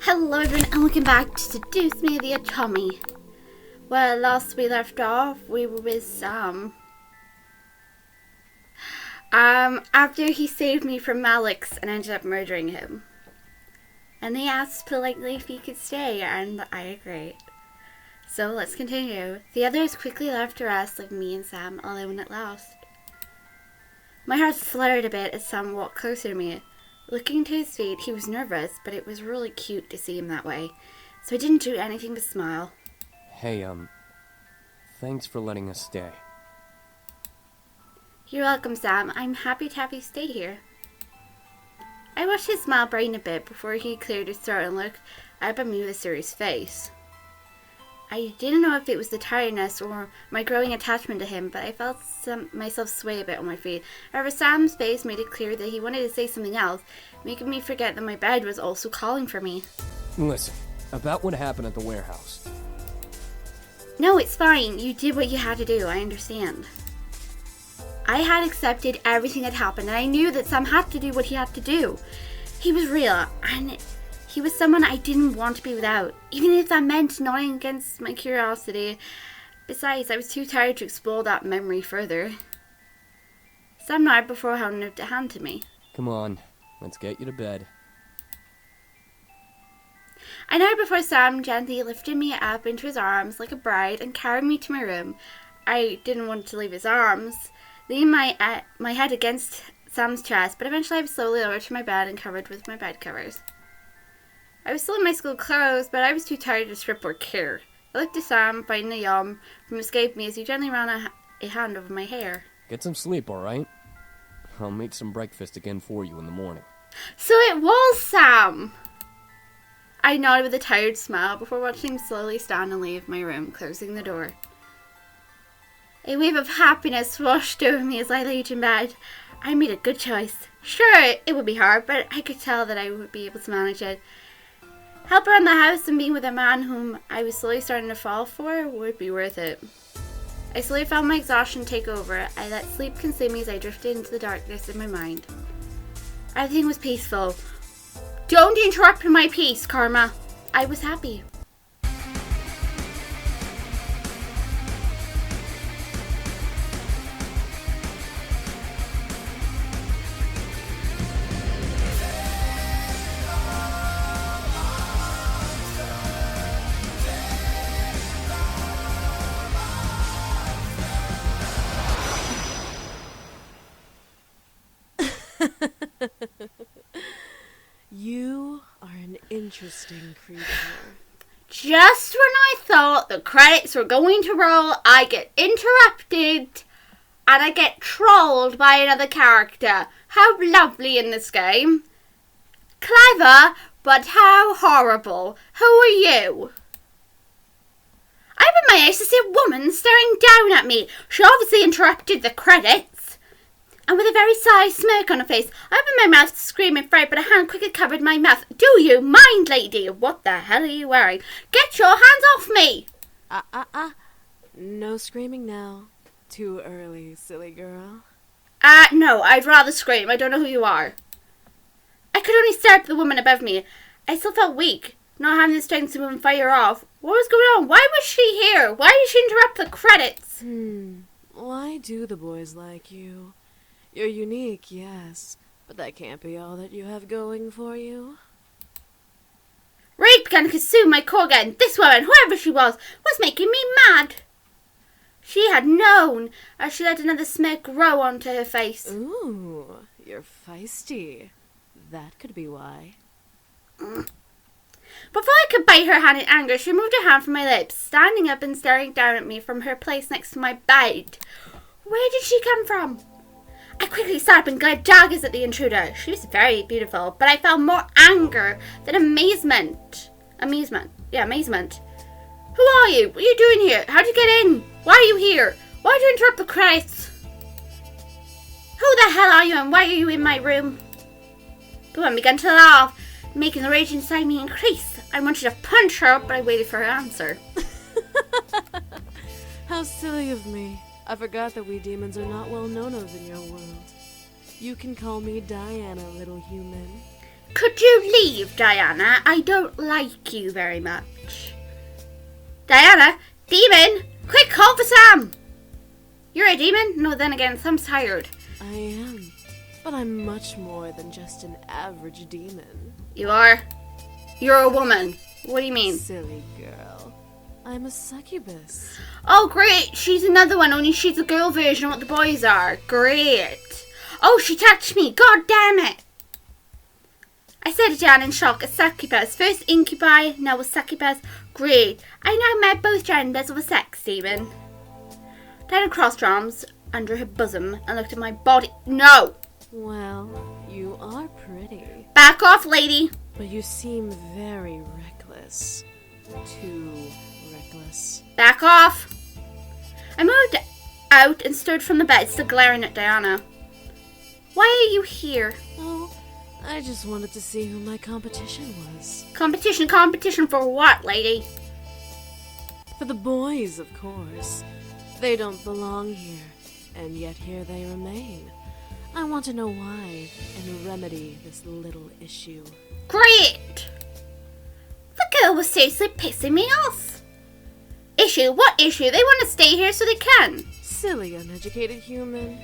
Hello everyone and welcome back to Seduce Me the Otome. Well, last we left off, we were with Sam. After he saved me from Alex and ended up murdering him. And he asked politely if he could stay, and I agreed. So let's continue. The others quickly left to rest, leaving me and Sam alone at last. My heart fluttered a bit as Sam walked closer to me. Looking to his feet, he was nervous, but it was really cute to see him that way, so I didn't do anything but smile. Hey, thanks for letting us stay. You're welcome, Sam. I'm happy to have you stay here. I watched his smile brighten a bit before he cleared his throat and looked up at me with a serious face. I didn't know if it was the tiredness or my growing attachment to him, but I felt myself sway a bit on my feet. However, Sam's face made it clear that he wanted to say something else, making me forget that my bed was also calling for me. Listen, about what happened at the warehouse. No, it's fine. You did what you had to do. I understand. I had accepted everything that happened, and I knew that Sam had to do what he had to do. He was real, and he was someone I didn't want to be without, even if that meant nodding against my curiosity. Besides, I was too tired to explore that memory further. Sam nodded before holding out a hand to me. Come on, let's get you to bed. I nodded before Sam gently lifted me up into his arms like a bride and carried me to my room. I didn't want to leave his arms, leaning my head against Sam's chest, but eventually I was slowly lowered to my bed and covered with my bed covers. I was still in my school clothes, but I was too tired to strip or care. I looked at Sam, fighting a yawn from escaping me as he gently ran a hand over my hair. Get some sleep, alright? I'll make some breakfast again for you in the morning. So it was Sam! I nodded with a tired smile before watching him slowly stand and leave my room, closing the door. A wave of happiness washed over me as I laid in bed. I made a good choice. Sure, it would be hard, but I could tell that I would be able to manage it. Help around the house and being with a man whom I was slowly starting to fall for would be worth it. I slowly felt my exhaustion take over. I let sleep consume me as I drifted into the darkness in my mind. Everything was peaceful. Don't interrupt my peace, Karma. I was happy. You are an interesting creature. Just when I thought the credits were going to roll, I get interrupted and I get trolled by another character. How lovely in this game. Clever, but how horrible. Who are you? I opened my eyes to see a woman staring down at me. She obviously interrupted the credits. And with a very sly smirk on her face, I opened my mouth to scream in fright, but a hand quickly covered my mouth. Do you mind, lady? What the hell are you wearing? Get your hands off me! No screaming now. Too early, silly girl. No, I'd rather scream. I don't know who you are. I could only stare at the woman above me. I still felt weak, not having the strength to move and fight her off. What was going on? Why was she here? Why did she interrupt the credits? Why do the boys like you? You're unique, yes, but that can't be all that you have going for you. Rage began to consume my core again. This woman, whoever she was making me mad. She had known, as she let another smirk grow onto her face. Ooh, you're feisty. That could be why. Before I could bite her hand in anger, she moved her hand from my lips, standing up and staring down at me from her place next to my bed. Where did she come from? I quickly sat up and glared daggers at the intruder. She was very beautiful, but I felt more anger than amazement. Amazement. Who are you? What are you doing here? How'd you get in? Why are you here? Why'd you interrupt the credits? Who the hell are you and why are you in my room? The woman began to laugh, making the rage inside me increase. I wanted to punch her, but I waited for her answer. How silly of me. I forgot that we demons are not well known of in your world. You can call me Diana, little human. Could you leave, Diana? I don't like you very much. Diana! Demon! Quick, call for Sam! You're a demon? No, then again, Sam's tired. I am. But I'm much more than just an average demon. You are? You're a woman. What do you mean? Silly girl. I'm a succubus. Oh, great. She's another one, only she's a girl version of what the boys are. Great. Oh, she touched me. God damn it. I said it down in shock. A succubus. First incubi, now a succubus. Great. I now met both genders of a sex demon. Diana crossed her arms under her bosom and looked at my body. No. Well, you are pretty. Back off, lady. But you seem very reckless. Too reckless. Back off. I moved out and stood from the bed, still glaring at Diana. Why are you here? Oh, I just wanted to see who my competition was. Competition for what, lady? For the boys, of course. They don't belong here, and yet here they remain. I want to know why and remedy this little issue. Great! The girl was seriously pissing me off. Issue? What issue? They want to stay here so they can. Silly, uneducated human.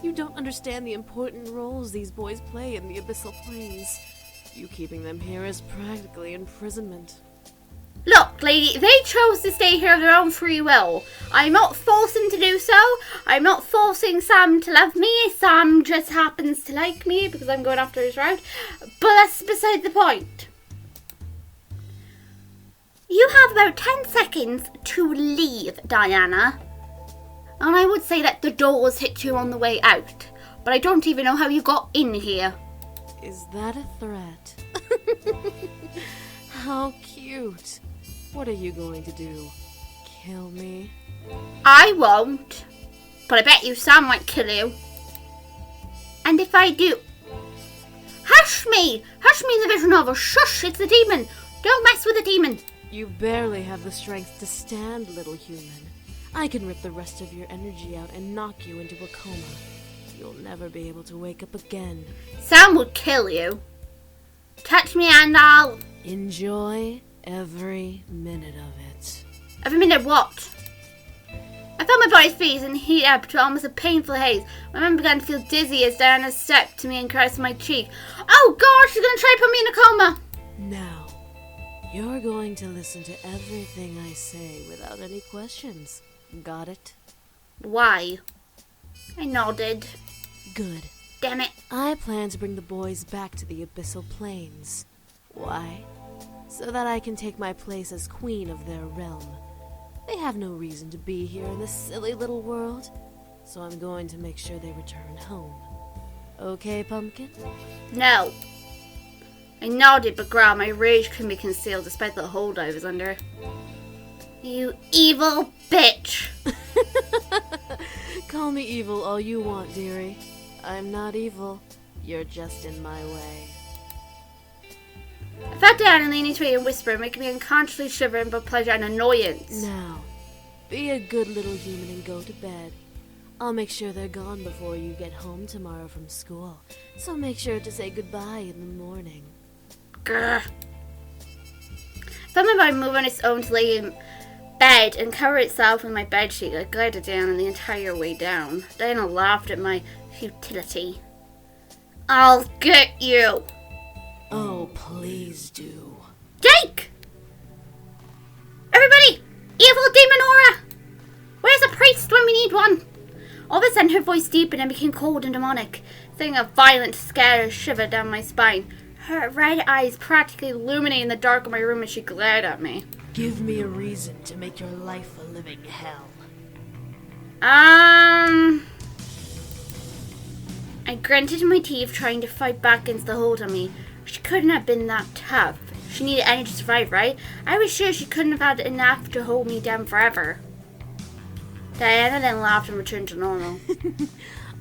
You don't understand the important roles these boys play in the abyssal planes. You keeping them here is practically imprisonment. Look, lady, they chose to stay here of their own free will. I'm not forcing to do so. I'm not forcing Sam to love me. Sam just happens to like me because I'm going after his route. But that's beside the point. You have about 10 seconds to leave, Diana. And I would say that the doors hit you on the way out. But I don't even know how you got in here. Is that a threat? How cute. What are you going to do? Kill me? I won't. But I bet you Sam might kill you. And if I do... Hush me! Hush me in the visual novel. Shush, it's a demon. Don't mess with a demon. You barely have the strength to stand, little human. I can rip the rest of your energy out and knock you into a coma. You'll never be able to wake up again. Sam would kill you. Touch me and I'll... Enjoy every minute of it. Every minute what? I felt my body freeze and heat up to almost a painful haze. My mind began to feel dizzy as Diana stepped to me and caressed my cheek. Oh gosh, she's going to try to put me in a coma. Now, you're going to listen to everything I say without any questions. Got it? Why? I nodded. Good. Damn it. I plan to bring the boys back to the abyssal planes. Why? So that I can take my place as queen of their realm. They have no reason to be here in this silly little world, so I'm going to make sure they return home. Okay, Pumpkin? No. I nodded but growled. My rage couldn't be concealed despite the hold I was under. You evil bitch. Call me evil all you want, dearie. I'm not evil. You're just in my way. I sat down and leaned into me and whispered, making me unconsciously shiver in both pleasure and annoyance. Now, be a good little human and go to bed. I'll make sure they're gone before you get home tomorrow from school, so make sure to say goodbye in the morning. Grr. I felt my body move on its own to lay in bed and cover itself in my bedsheet. I glided down the entire way down. Diana laughed at my futility. I'll get you. Oh, please do. Jake! Everybody! Evil demon aura! Where's a priest when we need one? All of a sudden her voice deepened and became cold and demonic, sending a violent scare shiver down my spine. Her red eyes practically illuminating the dark of my room as she glared at me. Give me a reason to make your life a living hell. I grunted my teeth, trying to fight back against the hold on me. She couldn't have been that tough. She needed energy to survive, right? I was sure she couldn't have had enough to hold me down forever. Diana then laughed and returned to normal.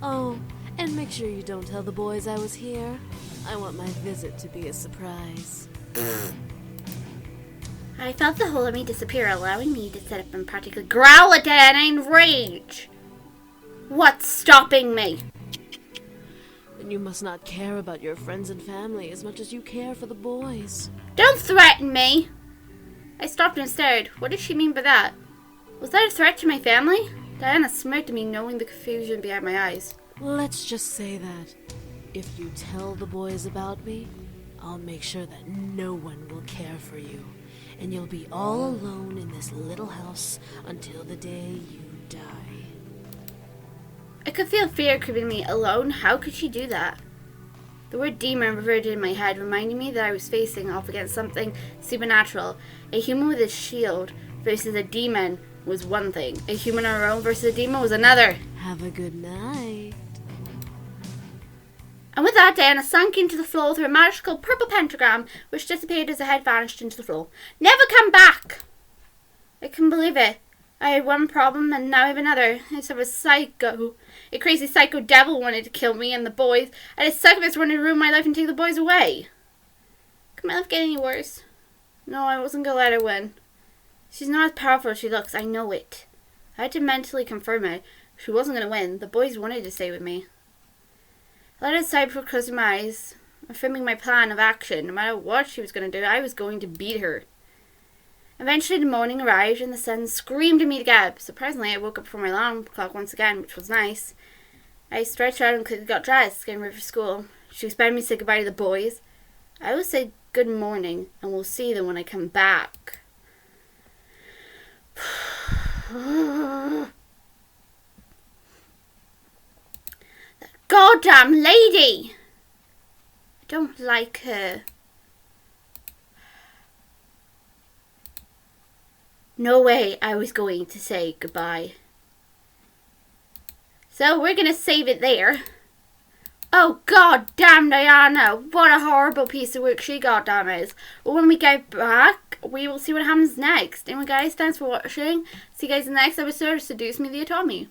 Oh, and make sure you don't tell the boys I was here. I want my visit to be a surprise. I felt the hold on me disappear, allowing me to sit up and practically growl at Diana in rage. What's stopping me? then you must not care about your friends and family as much as you care for the boys. Don't threaten me! I stopped and stared. What did she mean by that? Was that a threat to my family? Diana smirked at me, knowing the confusion behind my eyes. Let's just say that if you tell the boys about me, I'll make sure that no one will care for you, and you'll be all alone in this little house until the day you die. I could feel fear creeping me. Alone? How could she do that? The word demon reverted in my head, reminding me that I was facing off against something supernatural. A human with a shield versus a demon was one thing. A human on her own versus a demon was another. Have a good night. And with that, Diana sank into the floor through a magical purple pentagram, which dissipated as her head vanished into the floor. Never come back! I couldn't believe it. I had one problem, and now I have another. I have a psycho. A crazy psycho devil wanted to kill me and the boys, and a succubus wanted to ruin my life and take the boys away. Could my life get any worse? No, I wasn't going to let her win. She's not as powerful as she looks, I know it. I had to mentally confirm it. She wasn't going to win. The boys wanted to stay with me. I let her aside before closing my eyes, affirming my plan of action. No matter what she was going to do, I was going to beat her. Eventually the morning arrived and the sun screamed at me to get up. Surprisingly, I woke up before my alarm clock once again, which was nice. I stretched out and quickly got dressed, getting ready for school. She expected me to say goodbye to the boys. I will say good morning, and we'll see them when I come back. That goddamn lady! I don't like her. No way I was going to say goodbye. So we're going to save it there. Oh god damn Diana, what a horrible piece of work she goddamn is. But when we get back, we will see what happens next. Anyway guys, thanks for watching. See you guys in the next episode of Seduce Me the Otome.